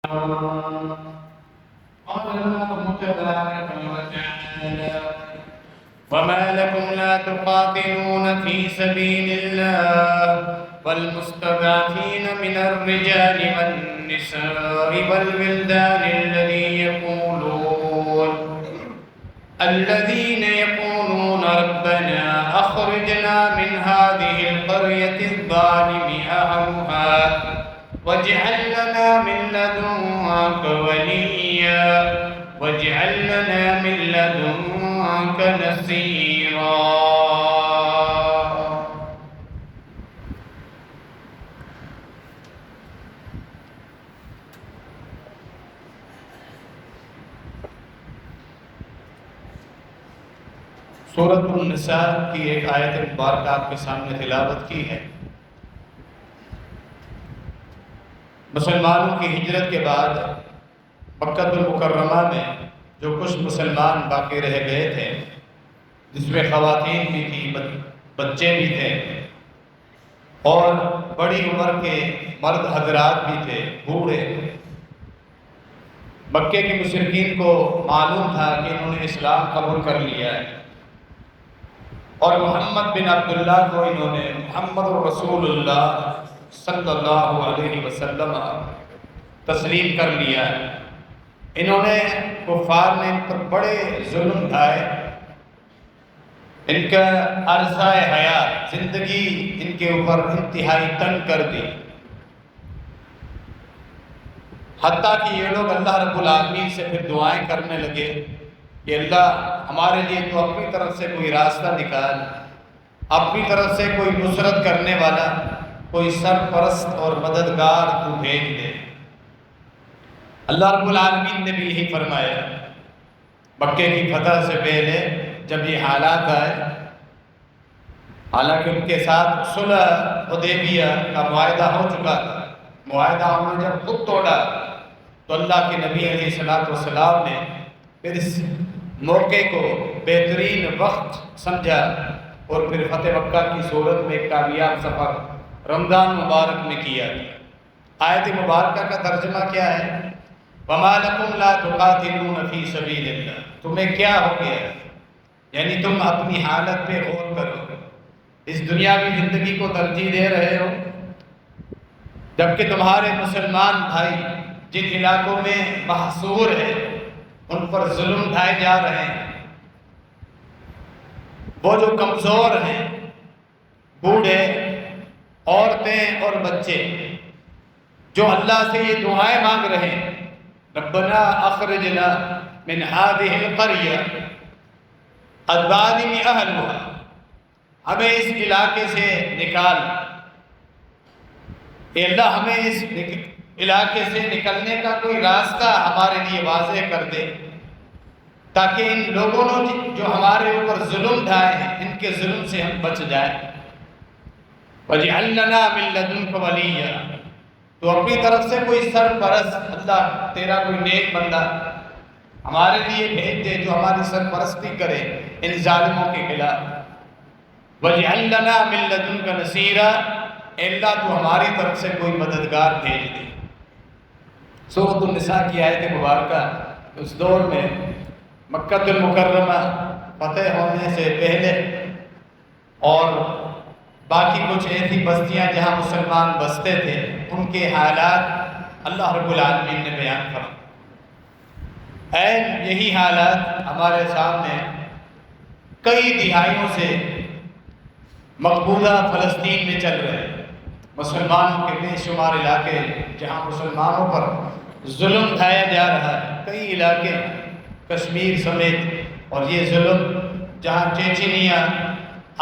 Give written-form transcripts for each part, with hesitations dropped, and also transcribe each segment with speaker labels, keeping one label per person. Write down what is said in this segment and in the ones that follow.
Speaker 1: قال الله تبارك وتعالى: وما لكم لا تقاتلون في سبيل الله والمستضعفين من الرجال والنساء والولدان الذين يقولون ربنا أخرجنا من هذه القرية الظالم أهلها واجعل لنا من لدنك وليا واجعل لنا من لدنك نصيرا. سورۃ النساء کی ایک آیت مبارکہ آپ کے سامنے تلاوت کی ہے۔ مسلمانوں کی ہجرت کے بعد مکہ المکرمہ میں جو کچھ مسلمان باقی رہ گئے تھے، جس میں خواتین بھی تھی، بچے بھی تھے اور بڑی عمر کے مرد حضرات بھی تھے، بوڑھے، مکے کے مشرکین کو معلوم تھا کہ انہوں نے اسلام قبول کر لیا ہے اور محمد بن عبداللہ کو انہوں نے محمد رسول اللہ صلی اللہ علیہ وسلم تسلیم کر لیا ہے۔ انہوں نے کفار نے ان پر بڑے ظلم ڈھائے، ان کا عرصہ حیات، زندگی ان کے اوپر انتہائی تنگ کر دی، حتیٰ کہ یہ لوگ اللہ رب العالمین سے پھر دعائیں کرنے لگے کہ اللہ ہمارے لیے تو اپنی طرف سے کوئی راستہ نکال، اپنی طرف سے کوئی نصرت کرنے والا، کوئی سرپرست اور مددگار تو بھیج دے۔ اللہ رب العالمین نے بھی یہی فرمایا۔ مکے کی فتح سے پہلے جب یہ حالات آئے، حالانکہ ان کے ساتھ صلح حدیبیہ کا معاہدہ ہو چکا تھا، معاہدہ انہوں نے جب خود توڑا تو اللہ کے نبی علیہ السلام نے پھر اس موقع کو بہترین وقت سمجھا اور پھر فتح مکہ کی صورت میں ایک کامیاب سفر رمضان مبارک میں کیا گیا۔ آیت مبارکہ کا ترجمہ کیا ہے؟ وَمَا لَكُمْ لَا تُقَاتِلُونَ فِي سَبِيلِ اللَّهِ، تمہیں کیا ہو گیا؟ یعنی تم اپنی حالت پہ غور کرو، اس دنیاوی زندگی کو ترجیح دے رہے ہو جبکہ تمہارے مسلمان بھائی جن علاقوں میں محصور ہے ان پر ظلم ڈھائے جا رہے ہیں، وہ جو کمزور ہیں، بوڑھے، عورتیں اور بچے، جو اللہ سے یہ دعائیں مانگ رہے ہیں، ربنا اخرجنا من هذه القرية الظالم اهلها، ہمیں اس علاقے سے نکال، اے اللہ ہمیں اس علاقے سے نکلنے کا کوئی راستہ ہمارے لیے واضح کر دے تاکہ ان لوگوں نے جو ہمارے اوپر ظلم ڈھائے ہیں ان کے ظلم سے ہم بچ جائیں۔ وَاجْعَلْ لَنَا مِن لَّدُنْكَ وَلِيًّا، تو اپنی طرف سے کوئی سرپرست، اللہ تیرا کوئی نیک بندہ ہمارے لیے بھیج دے جو ہماری سرپرستی کرے ان ظالموں کے خلاف۔ وَاجْعَلْ لَنَا مِن لَّدُنْكَ نَصِيرًا، اے اللہ تو ہماری طرف سے کوئی مددگار بھیج دے۔ سورۃ النساء کی آیت مبارکہ اس دور میں مکہ المکرمہ فتح ہونے سے پہلے اور باقی کچھ ایسی بستیاں جہاں مسلمان بستے تھے ان کے حالات اللہ رب العالمین نے بیان فرمائے۔ عین یہی حالات ہمارے سامنے کئی دہائیوں سے مقبوضہ فلسطین میں چل رہے ہیں۔ مسلمانوں کے بے شمار علاقے جہاں مسلمانوں پر ظلم ڈھایا جا رہا ہے، کئی علاقے کشمیر سمیت، اور یہ ظلم جہاں چیچینیا،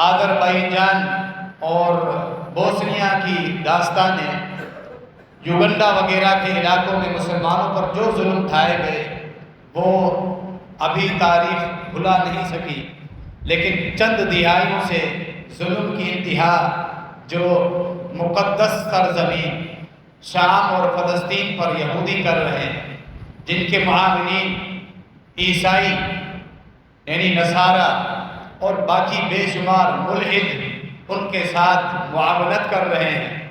Speaker 1: آذربائیجان اور بوسنیا کی داستانیں، یوگنڈا وغیرہ کے علاقوں میں مسلمانوں پر جو ظلم ڈھائے گئے وہ ابھی تاریخ بھلا نہیں سکی، لیکن چند دہائیوں سے ظلم کی انتہا جو مقدس سرزمین شام اور فلسطین پر یہودی کر رہے ہیں، جن کے معاونین عیسائی یعنی نصارہ اور باقی بے شمار ملحد ان کے ساتھ معاونت کر رہے ہیں،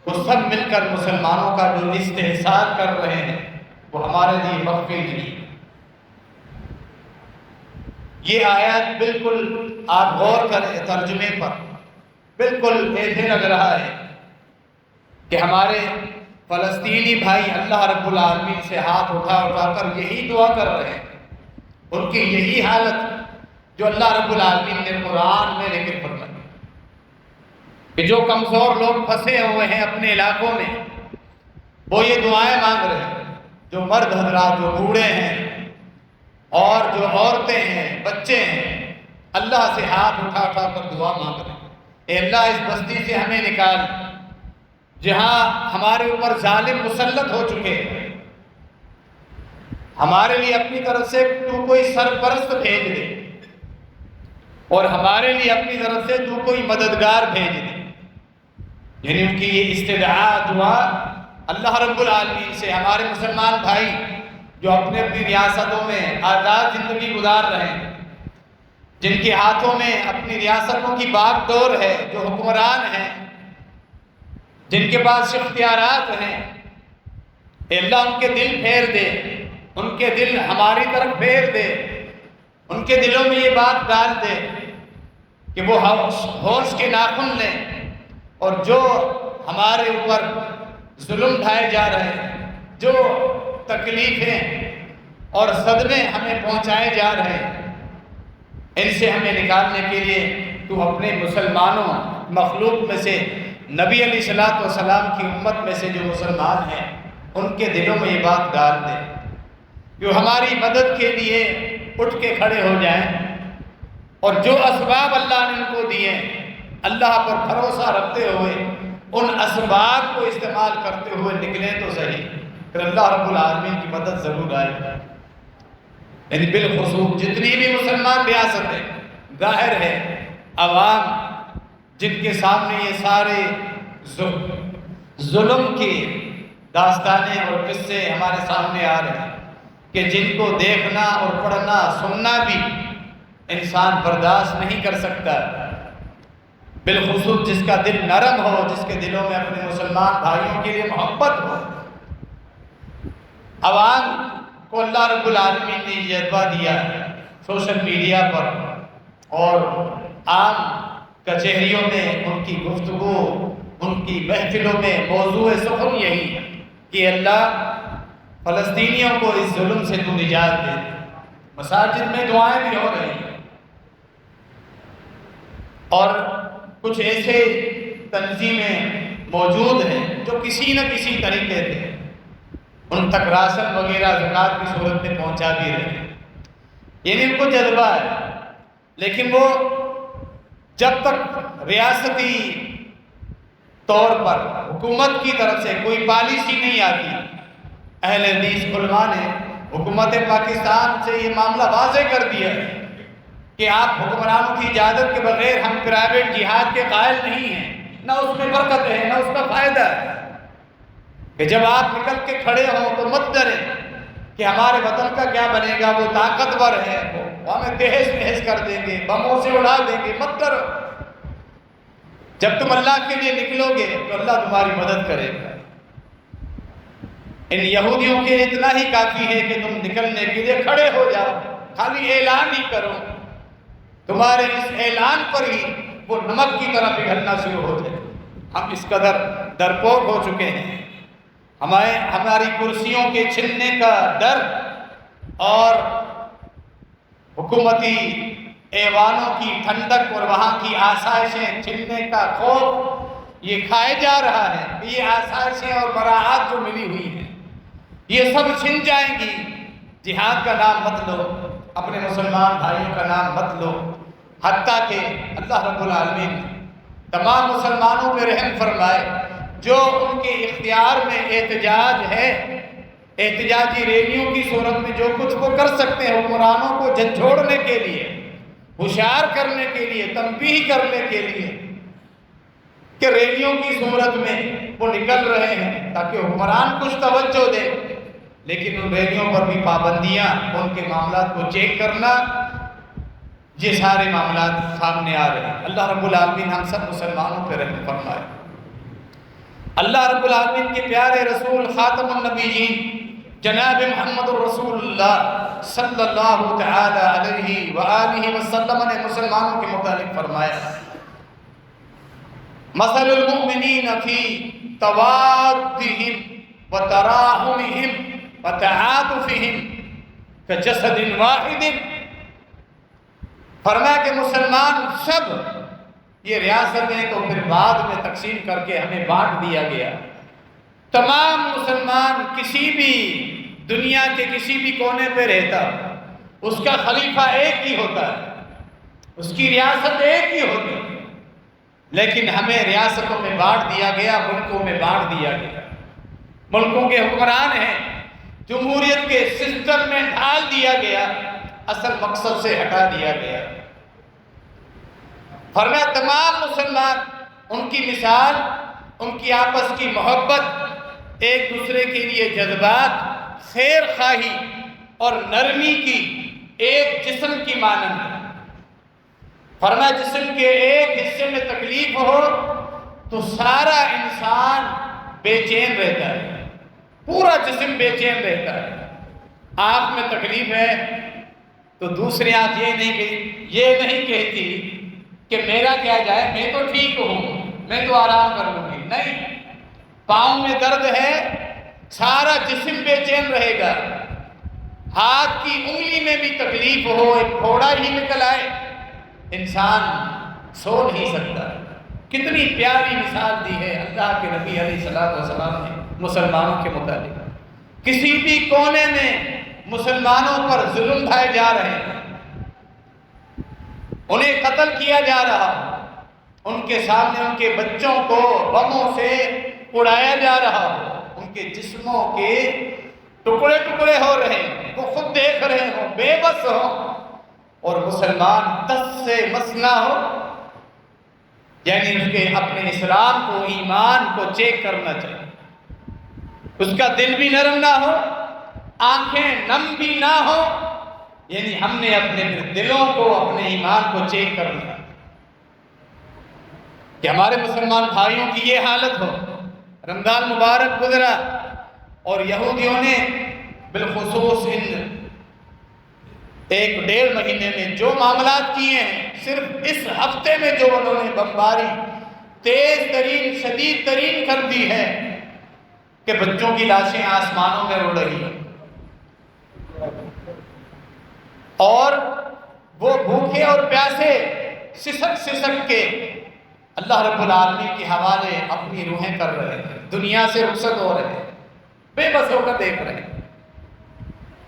Speaker 1: وہ سب مل کر مسلمانوں کا جو استحصال کر رہے ہیں وہ ہمارے لیے مخفی نہیں۔ یہ آیات بالکل آپ غور کریں ترجمے پر، بالکل ایسے لگ رہا ہے کہ ہمارے فلسطینی بھائی اللہ رب العالمین سے ہاتھ اٹھا اٹھا کر یہی دعا کر رہے ہیں، ان کی یہی حالت جو اللہ رب العالمین نے قرآن میں ذکر فرمائی کہ جو کمزور لوگ پھنسے ہوئے ہیں اپنے علاقوں میں وہ یہ دعائیں مانگ رہے ہیں، جو مرد حضرات، جو بوڑھے ہیں اور جو عورتیں ہیں، بچے ہیں، اللہ سے ہاتھ اٹھا اٹھا کر دعا مانگ رہے ہیں، اے اللہ اس بستی سے ہمیں نکال جہاں ہمارے اوپر ظالم مسلط ہو چکے ہیں، ہمارے لیے اپنی طرف سے تو کوئی سرپرست بھیج دے اور ہمارے لیے اپنی طرف سے تو کوئی مددگار بھیج دے۔ یعنی ان کی یہ استدعا دعا اللہ رب العالمین سے ہمارے مسلمان بھائی جو اپنے اپنی ریاستوں میں آزاد زندگی گزار رہے ہیں، جن کے ہاتھوں میں اپنی ریاستوں کی باغ ڈور ہے، جو حکمران ہیں، جن کے پاس اختیارات ہیں، اے اللہ ان کے دل پھیر دے، ان کے دل ہماری طرف پھیر دے، ان کے دلوں میں یہ بات ڈال دے کہ وہ ہوش کے ناخن لیں اور جو ہمارے اوپر ظلم ڈھائے جا رہے ہیں، جو تکلیفیں اور صدمے ہمیں پہنچائے جا رہے ہیں، ان سے ہمیں نکالنے کے لیے تو اپنے مسلمانوں مخلوق میں سے نبی علیہ السلام کی امت میں سے جو مسلمان ہیں ان کے دلوں میں یہ بات ڈال دے جو ہماری مدد کے لیے اٹھ کے کھڑے ہو جائیں اور جو اسباب اللہ نے ان کو دیے اللہ پر بھروسہ رکھتے ہوئے ان اسباب کو استعمال کرتے ہوئے نکلیں تو صحیح، پھر اللہ رب العالمین کی مدد ضرور آئے گی۔ یعنی بالخصوص جتنی بھی مسلمان ریاستیں ظاہر ہے، عوام جن کے سامنے یہ سارے ظلم کی داستانیں اور قصے ہمارے سامنے آ رہے ہیں کہ جن کو دیکھنا اور پڑھنا سننا بھی انسان برداشت نہیں کر سکتا، بالخصوص جس کا دل نرم ہو، جس کے دلوں میں اپنے مسلمان بھائیوں کے لیے محبت ہو۔ عوام کو اللہ رب العالمین نے یہ جذبہ دیا ہے سوشل میڈیا پر اور عام کچہریوں میں ان کی گفتگو، ان کی محفلوں میں موضوع سخن یہی ہے کہ اللہ فلسطینیوں کو اس ظلم سے تو نجات دے۔ مساجد میں دعائیں بھی ہو رہی ہیں اور کچھ ایسے تنظیمیں موجود ہیں جو کسی نہ کسی طریقے سے ان تک راشن وغیرہ زکوٰۃ کی صورت میں پہنچا بھی رہے ہیں، یعنی ان کو جذبہ ہے، لیکن وہ جب تک ریاستی طور پر حکومت کی طرف سے کوئی پالیسی نہیں آتی، اہل حدیث علماء نے حکومت پاکستان سے یہ معاملہ واضح کر دیا ہے کہ آپ حکمرانوں کی اجازت کے بغیر ہم پرائیویٹ جہاد کے قائل نہیں ہیں، نہ اس میں برکت ہے نہ اس کا فائدہ ہے، کہ جب آپ نکل کے کھڑے ہوں تو مت ڈریں کہ ہمارے وطن کا کیا بنے گا، وہ طاقتور ہے، وہ ہمیں تہس نہس کر دیں گے، بموں سے اڑا دیں گے، مت ڈرو۔ جب تم اللہ کے لیے نکلو گے تو اللہ تمہاری مدد کرے گا۔ ان یہودیوں کے اتنا ہی کافی ہے کہ تم نکلنے کے لیے کھڑے ہو جاؤ، خالی اعلان ہی کرو، تمہارے اس اعلان پر ہی وہ نمک کی طرح پگھلنا شروع ہو جائے۔ ہم اس قدر ڈرپوک ہو چکے ہیں، ہماری کرسیوں کے چھننے کا ڈر اور حکومتی ایوانوں کی ٹھنڈک اور وہاں کی آسائشیں چھننے کا خوف یہ کھائے جا رہا ہے کہ یہ آسائشیں اور مراعات جو ملی ہوئی ہیں یہ سب چھن جائیں گی۔ جہاد کا نام مت لو، اپنے مسلمان بھائیوں کا نام مت لو، حتیٰ کہ اللہ رب العالمین تمام مسلمانوں پہ رحم فرمائے جو ان کے اختیار میں احتجاج ہے، احتجاجی ریلیوں کی صورت میں جو کچھ وہ کر سکتے ہیں حکمرانوں کو جھنجھوڑنے کے لیے، ہوشیار کرنے کے لیے، تنبیہ کرنے کے لیے، کہ ریلیوں کی صورت میں وہ نکل رہے ہیں تاکہ حکمران کچھ توجہ دے، لیکن ان ریلیوں پر بھی پابندیاں، ان کے معاملات کو چیک کرنا، یہ سارے معاملات سامنے آ رہے ہیں۔ اللہ رب العالمین ہم سب مسلمانوں پہ رحم فرمائے۔ اللہ رب العالمین کے پیارے رسول خاتم النبیین جناب محمد الرسول اللہ صلی اللہ تعالی علیہ وآلہ وسلم نے مسلمانوں کے متعلق فرمایا، مثل المؤمنین فی توادہم وتراحمہم وتعاطفہم کجسد واحد۔ فرمایا کہ مسلمان سب، یہ ریاستیں تو پھر بعد میں تقسیم کر کے ہمیں بانٹ دیا گیا، تمام مسلمان کسی بھی دنیا کے کسی بھی کونے پہ رہتا، اس کا خلیفہ ایک ہی ہوتا ہے، اس کی ریاست ایک ہی ہوتی ہے، لیکن ہمیں ریاستوں میں بانٹ دیا گیا، ملکوں میں بانٹ دیا گیا، ملکوں کے حکمران ہیں، جمہوریت کے سسٹم میں ڈال دیا گیا، اصل مقصد سے ہٹا دیا گیا۔ فرمایا تمام مسلمان، ان کی مثال، ان کی آپس کی محبت، ایک دوسرے کے لیے جذبات، خیر خواہی اور نرمی کی ایک جسم کی مانند ہے۔ فرمایا جسم کے ایک حصے میں تکلیف ہو تو سارا انسان بے چین رہتا ہے، پورا جسم بے چین رہتا ہے۔ آنکھ میں تکلیف ہے تو دوسری آنکھ یہ نہیں کہتی کہ میرا کیا جائے، میں تو ٹھیک ہوں، میں تو آرام کر لوں گی، نہیں، پاؤں میں درد ہے، سارا جسم بے چین رہے گا۔ ہاتھ کی انگلی میں بھی تکلیف ہو، ایک پھوڑا ہی نکل آئے، انسان سو نہیں سکتا۔ کتنی پیاری مثال دی ہے اللہ کے نبی علیہ السلام نے مسلمانوں کے متعلق۔ کسی بھی کونے میں مسلمانوں پر ظلم ڈھائے جا رہے ہیں، انہیں قتل کیا جا رہا، ان کے سامنے ان کے بچوں کو بموں سے اڑایا جا رہا، ان کے جسموں کے ٹکڑے ٹکڑے ہو رہے ہیں، وہ خود دیکھ رہے ہوں، بے بس ہو، اور مسلمان تس سے مس نہ ہو، یعنی اس کے اپنے اسلام کو، ایمان کو چیک کرنا چاہیے، اس کا دل بھی نرم نہ ہو، آنکھیں نم بھی نہ ہو، یعنی ہم نے اپنے دلوں کو، اپنے ایمان کو چیک کرنا کہ ہمارے مسلمان بھائیوں کی یہ حالت ہو۔ رمضان مبارک گزرا اور یہودیوں نے بالخصوص ان 1.5 مہینے میں جو معاملات کیے ہیں، صرف اس ہفتے میں جو انہوں نے بمباری تیز ترین، شدید ترین کر دی ہے کہ بچوں کی لاشیں آسمانوں میں اڑ رہی ہیں، اور وہ بھوکے اور پیاسے سسک سسک کے اللہ رب العالمین کے حوالے اپنی روحیں کر رہے ہیں، دنیا سے رخصت ہو رہے ہیں، بے بس ہو کر دیکھ رہے ہیں۔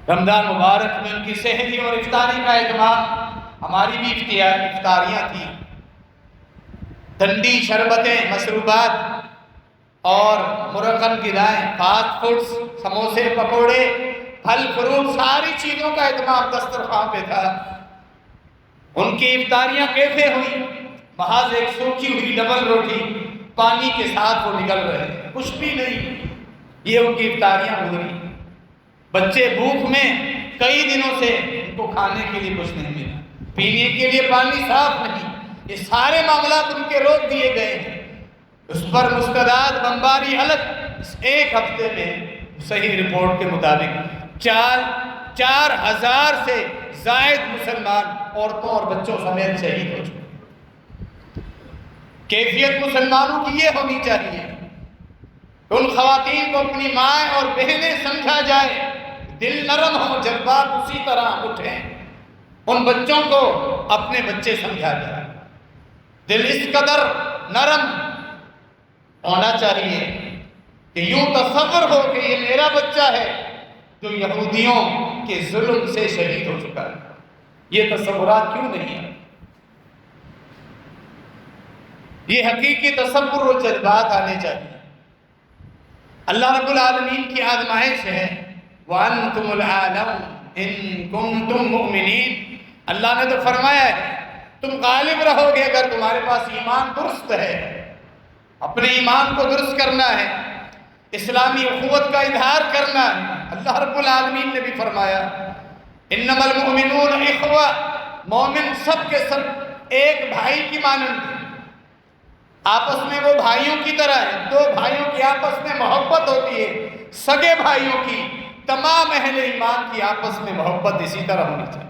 Speaker 1: رمضان مبارک میں ان کی سحری اور افطاری کا اہتمام، ہماری بھی افطاریاں تھیں، ٹھنڈی شربتیں، مشروبات اور مرغن غذائیں، فاسٹ فوڈز، سموسے، پکوڑے، پھل فروٹ، ساری چیزوں کا اہتمام دسترخوان پہ تھا۔ ان کی افطاریاں کیسے ہوئی؟ محض ایک سوکھی ہوئی ڈبل روٹی پانی کے ساتھ وہ نکل رہے ہیں، کچھ بھی نہیں، یہ ان کی افطاریاں گزری۔ بچے بھوک میں کئی دنوں سے، ان کو کھانے کے لیے کچھ نہیں ملا، پینے کے لیے پانی صاف نہیں، یہ سارے معاملات ان کے روک دیے گئے ہیں۔ اس پر مستعد بمباری الگ، اس ایک ہفتے میں صحیح رپورٹ کے مطابق 4,000 سے زائد مسلمان عورتوں اور بچوں سمیت شہید ہو چکے۔ کیفیت مسلمانوں کی یہ ہونی چاہیے، ان خواتین کو اپنی مائیں اور بہنیں سمجھا جائے، دل نرم ہو، جذبات اسی طرح اٹھیں، ان بچوں کو اپنے بچے سمجھا جائے، دل اس قدر نرم ہونا چاہیے کہ یوں تصور ہو کہ یہ میرا بچہ ہے جو یہودیوں کے ظلم سے شہید ہو چکا ہے۔ یہ تصورات کیوں نہیں ہیں؟ یہ حقیقی تصور و جذبات آنے چاہیے۔ اللہ رب العالمین کی آزمائش ہے، وَأَنْتُمُ الْعَالَمُ إِن كُنْتُم مُؤْمِنِينَ۔ اللہ نے تو فرمایا ہے تم غالب رہو گے اگر تمہارے پاس ایمان درست ہے، اپنے ایمان کو درست کرنا ہے، اسلامی اخوت کا اظہار کرنا ہے۔ اللہ رب العالمین نے بھی فرمایا انما المؤمنون اخوہ، مومن سب کے سب ایک بھائی کی مانند ہیں۔ آپس میں وہ بھائیوں کی طرح ہے، دو بھائیوں کی آپس میں محبت ہوتی ہے، سگے بھائیوں کی، تمام اہل ایمان کی آپس میں محبت اسی طرح ہونی چاہیے۔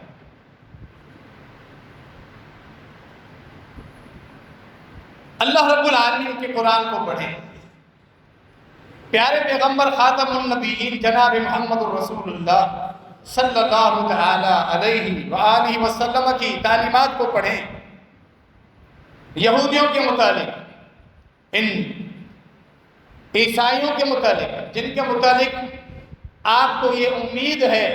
Speaker 1: اللہ رب العالمین کے قرآن کو پڑھیں، پیارے پیغمبر خاتم النبیین جناب محمد الرسول اللہ صلی اللہ تعالی علیہ وآلہ وسلم کی تعلیمات کو پڑھیں۔ یہودیوں کے متعلق، ان عیسائیوں کے متعلق، جن کے متعلق آپ کو یہ امید ہے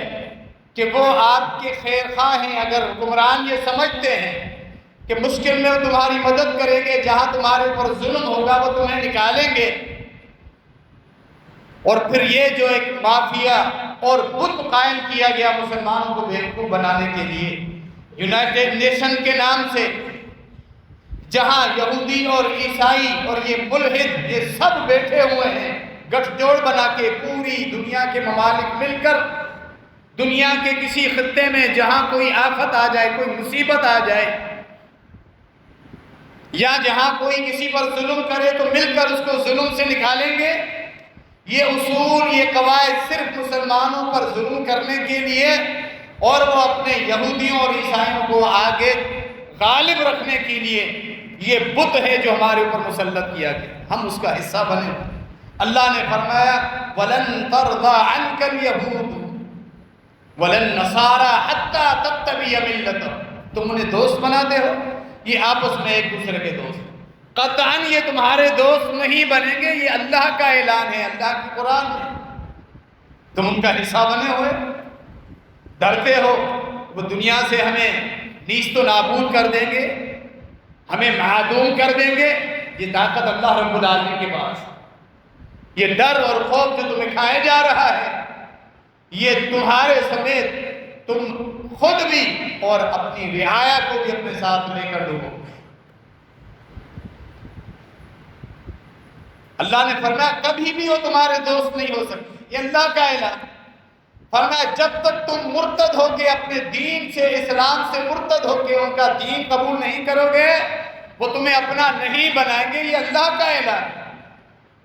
Speaker 1: کہ وہ آپ کے خیر خواہ ہیں، اگر حکمران یہ سمجھتے ہیں کہ مشکل میں وہ تمہاری مدد کریں گے، جہاں تمہارے اوپر ظلم ہوگا وہ تمہیں نکالیں گے، اور پھر یہ جو ایک مافیا اور بت قائم کیا گیا مسلمانوں کو بیوقوف بنانے کے لیے یونائٹڈ نیشن کے نام سے، جہاں یہودی اور عیسائی اور یہ ملحد یہ سب بیٹھے ہوئے ہیں گٹھ جوڑ بنا کے، پوری دنیا کے ممالک مل کر دنیا کے کسی خطے میں جہاں کوئی آفت آ جائے، کوئی مصیبت آ جائے، یا جہاں کوئی کسی پر ظلم کرے تو مل کر اس کو ظلم سے نکالیں گے۔ یہ اصول، یہ قواعد صرف مسلمانوں پر ظلم کرنے کے لیے اور وہ اپنے یہودیوں اور عیسائیوں کو آگے غالب رکھنے کے لیے یہ بت ہے جو ہمارے اوپر مسلط کیا گیا، ہم اس کا حصہ بنے۔ اللہ نے فرمایا وَلَن تَرْضَىٰ عَنْكَ الْيَهُودُ وَلَا النَّصَارَىٰ حَتَّىٰ تَتَّبِعَ مِلَّتَهُمْ، تم انہیں دوست بناتے ہو، یہ آپس میں ایک دوسرے کے دوست، قطعاً یہ تمہارے دوست نہیں بنیں گے، یہ اللہ کا اعلان ہے، اللہ کی قرآن ہے، تم ان کا حصہ بنے ہوئے، ڈرتے ہو وہ دنیا سے ہمیں نیست و نابود کر دیں گے، ہمیں معدوم کر دیں گے۔ یہ طاقت اللہ رب العالمین کے پاس، یہ ڈر اور خوف جو تمہیں کھائے جا رہا ہے، یہ تمہارے سمیت تم خود بھی اور اپنی رعایا کو بھی اپنے ساتھ لے کر ڈوبو۔ اللہ نے فرمایا کبھی بھی وہ تمہارے دوست نہیں ہو سکتے، یہ اللہ کا اعلان۔ فرمایا جب تک تم مرتد ہو کے اپنے دین سے، اسلام سے مرتد ہو کے ان کا دین قبول نہیں کرو گے، وہ تمہیں اپنا نہیں بنائیں گے، یہ اللہ کا اعلان۔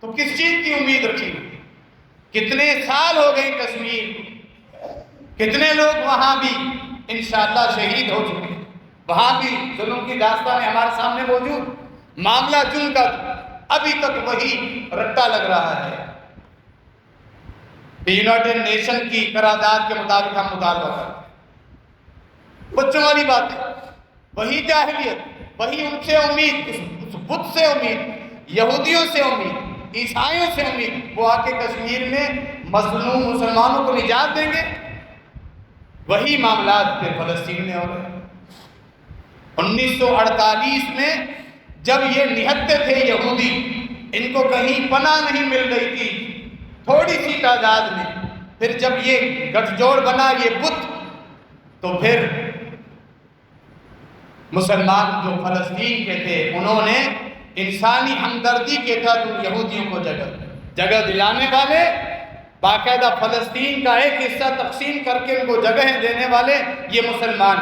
Speaker 1: تو کس چیز کی امید رکھی؟ کتنے سال ہو گئے کشمیر کو، کتنے لوگ وہاں بھی انشاءاللہ شہید ہو چکے ہیں، وہاں بھی ظلم کی داستانیں ہمارے سامنے موجود، معاملہ جن کا ابھی تک وہی رٹا لگ رہا ہے کہ یونائٹڈ نیشن کی قرارداد کے مطابق ہم مطالبہ کرتے ہیں۔ بچوں والی بات ہے، وہی جاہلیت، وہی ان سے امید، اس بت سے امید، یہودیوں سے امید، عیسائیوں سے امید، وہ آ کے کشمیر میں مظلوم مسلمانوں کو نجات دیں گے۔ وہی معاملات پھر فلسطین میں ہو گئے۔ 1948 میں جب یہ نہتے تھے یہودی، ان کو کہیں پناہ نہیں مل رہی تھی تھوڑی سی تعداد میں، پھر جب یہ گٹھ جوڑ بنا یہ بت، تو پھر مسلمان جو فلسطین کے تھے انہوں نے انسانی ہمدردی کے تحت ان یہودیوں کو جگہ دلانے والے، باقاعدہ فلسطین کا ایک حصہ تقسیم کر کے ان کو جگہیں دینے والے یہ مسلمان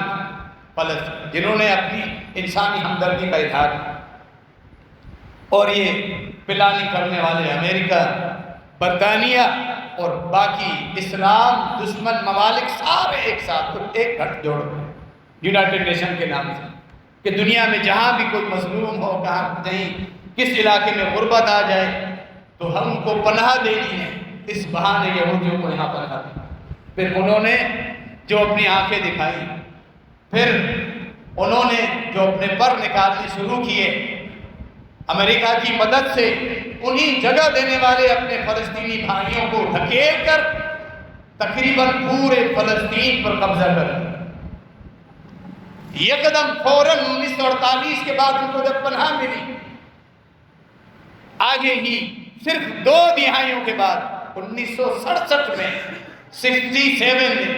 Speaker 1: فلسطین، جنہوں نے اپنی انسانی ہمدردی کا اظہار کیا۔ اور یہ پلاننگ کرنے والے امریکہ، برطانیہ اور باقی اسلام دشمن ممالک سارے ایک ساتھ ایک گٹھ جوڑ یونائٹڈ نیشن کے نام سے، کہ دنیا میں جہاں بھی کوئی مظلوم ہو، کہاں کہیں کس علاقے میں غربت آ جائے تو ہم کو پناہ دینی ہے، اس بہانے یہودیوں کو یہاں پناہ دی۔ پھر انہوں نے جو اپنی آنکھیں دکھائی، پھر انہوں نے جو اپنے پر نکالنے شروع کیے امریکہ کی مدد سے، انہی جگہ دینے والے اپنے فلسطینی بھائیوں کو دھکیل کر تقریباً پورے فلسطین پر قبضہ کر لیا۔ یہ قدم فوراً 1948 کے بعد ان کو جب پناہ ملی، آگے ہی صرف 2 دہائیوں کے بعد 1967 میں 67 میں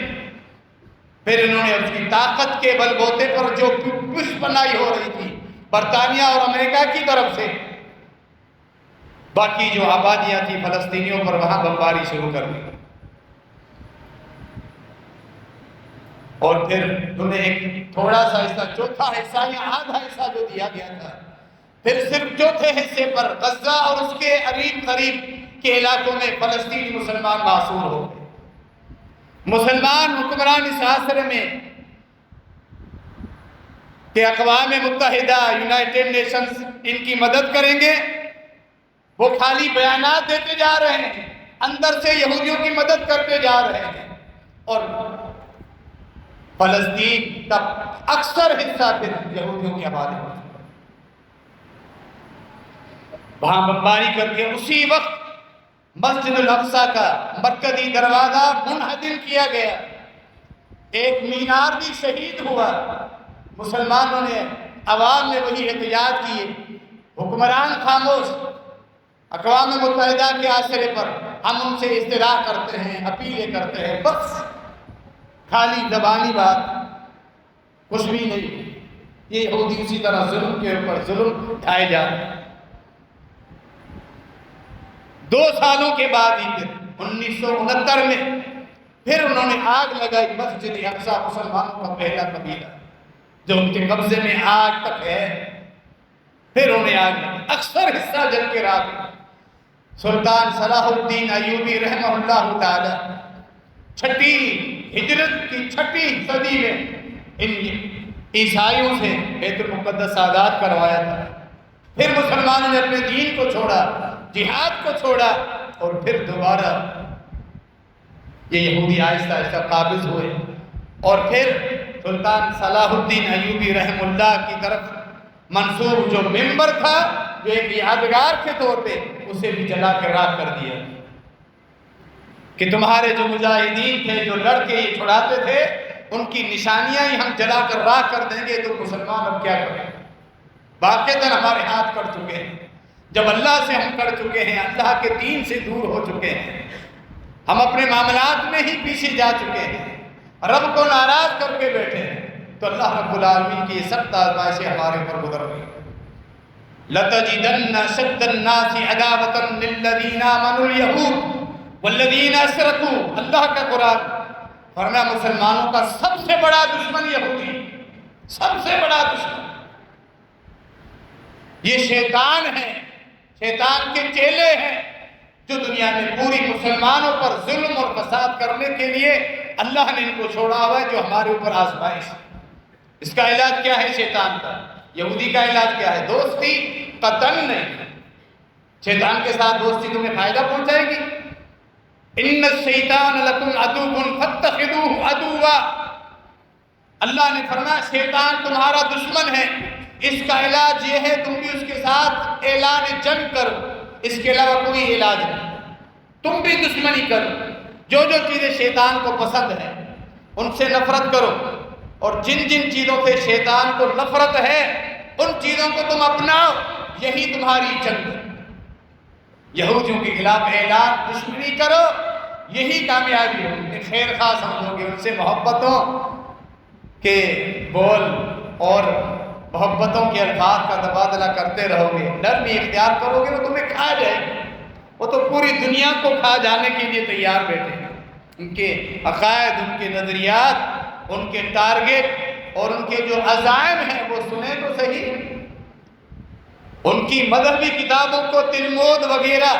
Speaker 1: پھر انہوں نے اس کی طاقت کے بل بوتے پر جو پش پناہی ہو رہی تھی برطانیہ اور امریکہ کی طرف سے، باقی جو آبادیاں تھیں فلسطینیوں پر وہاں بمباری شروع کر دی، اور پھر انہیں ایک تھوڑا سا حصہ، چوتھا حصہ یا آدھا حصہ جو دیا گیا تھا، پھر صرف چوتھے حصے پر غزہ اور اس کے قریب قریب کے علاقوں میں فلسطینی مسلمان محصور ہو گئے۔ مسلمان حکمران اس عصر میں کہ اقوام متحدہ، یونائٹڈ نیشنز ان کی مدد کریں گے، وہ خالی بیانات دیتے جا رہے ہیں، اندر سے یہودیوں کی مدد کرتے جا رہے ہیں، اور فلسطین کا اکثر حصہ پھر یہودیوں کی آبادی ہے۔ وہاں بمباری کر کے اسی وقت مسجد الاقصیٰ کا مرکزی دروازہ منہدم کیا گیا، ایک مینار بھی شہید ہوا۔ مسلمانوں نے، عوام نے وہی احتجاج کیے، حکمران خاموش۔ اقوام متحدہ کے آسرے پر ہم ان سے استدعا کرتے ہیں، اپیلیں کرتے ہیں، بس خالی زبانی بات، کچھ بھی نہیں۔ یہ یہودی اسی طرح ظلم کے اوپر ظلم ڈھائے جا رہے ہیں۔ 2 سالوں کے بعد ہی پھر 1969 میں پھر انہوں نے آگ لگائی مسجد اقصیٰ، مسلمانوں کا پہلا قبیلہ جو ان کے قبضے میں آج تک ہے، پھر انہیں آگ لگائی، اکثر حصہ جل کے راہ گیا۔ سلطان صلاح الدین ایوبی رحمہ اللہ تعالی چھٹی ہجرت کی 6 صدی میں ان عیسائیوں سے بیت المقدس آزاد کروایا تھا۔ پھر مسلمانوں نے اپنے دین کو چھوڑا، جہاد کو چھوڑا، اور پھر دوبارہ یہ یہودی آہستہ آہستہ قابض ہوئے، اور پھر سلطان صلاح الدین ایوبی رحم اللہ کی طرف منسوب جو ممبر تھا، جو ایک یادگار کے طور پہ، اسے بھی جلا کے راکھ کر دیا کہ تمہارے جو مجاہدین تھے، جو لڑکے یہ چھڑاتے تھے، ان کی نشانیاں ہی ہم جلا کر راکھ کر دیں گے، تو مسلمان اب کیا کریں؟ واقعتاً ہمارے ہاتھ کٹ چکے ہیں، جب اللہ سے ہم کٹ چکے ہیں، اللہ کے دین سے دور ہو چکے ہیں، ہم اپنے معاملات میں ہی پیچھے جا چکے ہیں، رب کو ناراض کر کے بیٹھے ہیں، تو اللہ رب العالمین کی یہ سخت آزمائشیں ہمارے اوپر گزر گئی۔ لَتَجِدَنَّ شَدَّ النَّاسِ عَدَاوَةً لِلَّذِينَ آمَنُوا الْيَهُودُ وَالَّذِينَ أَشْرَكُوا۔ اللہ کا قرآن فرمایا مسلمانوں کا سب سے بڑا دشمن یہودی، سب سے بڑا دشمن یہ شیطان ہے، شیطان کے چیلے ہیں، جو دنیا میں پوری مسلمانوں پر ظلم اور فساد کرنے کے لیے اللہ نے ان کو چھوڑا ہوا ہے، جو ہمارے اوپر آزمائش ہے۔ اس کا علاج کیا ہے شیطان کا؟ یہودی کا علاج کیا ہے؟ دوستی قطعاً نہیں۔ شیطان کے ساتھ دوستی تمہیں فائدہ پہنچائے گی؟ ان الشیطان لکم عدو فاتخذوہ عدوا۔ اللہ نے فرمایا شیطان تمہارا دشمن ہے، اس کا علاج یہ ہے تم بھی اس کے ساتھ اعلان جنگ کرو، اس کے علاوہ کوئی علاج نہیں۔ تم بھی دشمنی کرو، جو جو چیزیں شیطان کو پسند ہیں ان سے نفرت کرو، اور جن جن چیزوں سے شیطان کو نفرت ہے ان چیزوں کو تم اپناؤ، یہی تمہاری جنگ ہے۔ یہودیوں کے خلاف اعلان دشمنی کرو، یہی کامیابی ہے۔ انہیں خیر خواہ سمجھو گے، ان سے محبتوں کے بول اور محبتوں کے الفاظ کا تبادلہ کرتے رہو گے، نرمی اختیار کرو گے، وہ تمہیں کھا جائے گے۔ وہ تو پوری دنیا کو کھا جانے کے لیے تیار بیٹھے ہیں۔ ان کے عقائد، ان کے نظریات، ان کے ٹارگٹ اور ان کے جو عزائم ہیں وہ سنیں تو صحیح۔ ان کی مذہبی کتابوں کو تلمود وغیرہ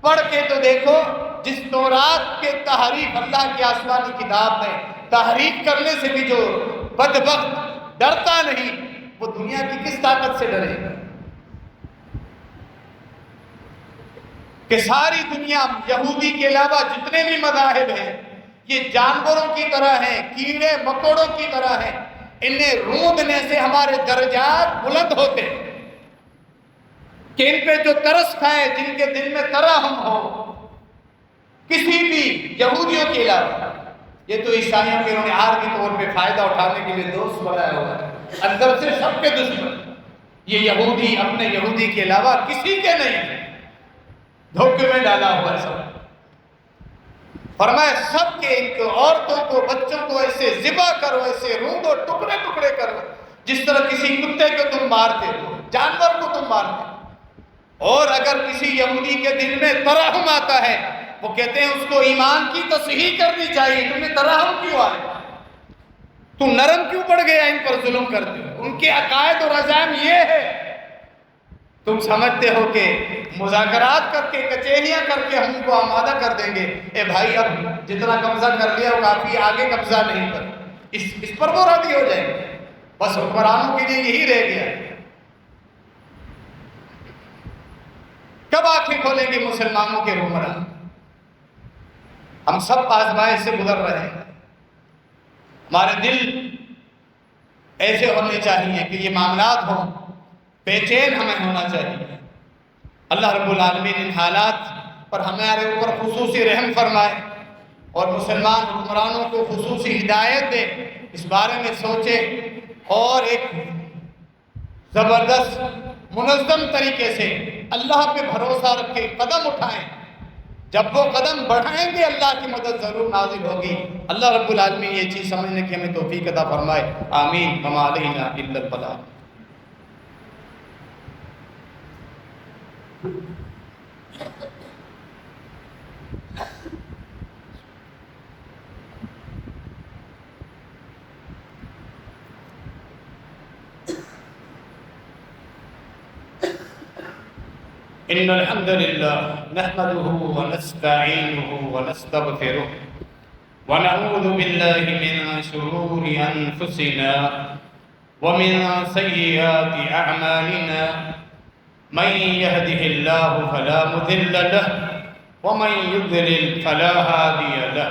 Speaker 1: پڑھ کے تو دیکھو، جس تورات کے تحریف اللہ کی آسمانی کتاب میں تحریف کرنے سے بھی جو بدبخت ڈرتا نہیں، وہ دنیا کی کس طاقت سے ڈرے گا؟ کہ ساری دنیا یہودی کے علاوہ جتنے بھی مذاہب ہیں یہ جانوروں کی طرح ہیں، کیڑے مکوڑوں کی طرح ہیں، انہیں روندنے سے ہمارے درجات بلند ہوتے ہیں، کہ ان پہ جو ترس کھائے، جن کے دل میں ترحم ہو، کسی بھی یہودیوں کے علاوہ۔ یہ تو عیسائیوں کے انہوں نے عارضی طور پہ فائدہ اٹھانے کے لیے دوست بنایا ہوا ہے، اندر سے سب کے دشمن۔ یہ یہودی اپنے یہودی کے علاوہ کسی کے نہیں، دھوکے میں ڈالا ہوا ہے سب۔ فرمایا سب کے، ان کو، عورتوں کو، بچوں کو ایسے ذبح کرو، ایسے روندو، ٹکڑے ٹکڑے کرو، جس طرح کسی کتے کو تم مارتے ہو، جانور کو تم مارتے ہو۔ اور اگر کسی یہودی کے دل میں ترحم آتا ہے، وہ کہتے ہیں اس کو ایمان کی تصحیح کرنی چاہیے، تمہیں ترحم کیوں آئے؟ تم نرم کیوں پڑ گیا ان پر ظلم کرتے ہو؟ ان کے عقائد اور عزائم یہ ہے تم سمجھتے ہو کہ مذاکرات کر کے کچہریاں کر کے ہم کو آمادہ کر دیں گے؟ اے بھائی اب جتنا قبضہ کر لیا وہ کافی، آگے قبضہ نہیں کر، اس پر وہ راضی ہو جائیں گے، بس حکمرانوں کے لیے یہی رہ گیا۔ کب آنکھیں کھولیں گے مسلمانوں کے حکمران؟ ہم سب آزمائش سے گزر رہے ہیں، ہمارے دل ایسے ہونے چاہیے کہ یہ معاملات ہوں، بے چین ہمیں ہونا چاہیے۔ اللہ رب العالمین ان حالات پر ہمارے اوپر خصوصی رحم فرمائے اور مسلمان حکمرانوں کو خصوصی ہدایت دے، اس بارے میں سوچے اور ایک زبردست منظم طریقے سے اللہ پہ بھروسہ رکھے قدم اٹھائیں۔ جب وہ قدم بڑھائیں گے اللہ کی مدد ضرور نازل ہوگی۔ اللہ رب العالمین یہ چیز سمجھنے کی ہمیں توفیق عطا فرمائے، آمین۔ وما علینا الا البلاغ۔ إن الحمد لله نحمده ونستعينه ونستغفره ونعوذ بالله من شرور أنفسنا ومن سيئات أعمالنا من يهده الله فلا مضل له ومن يضلل فلا هادي له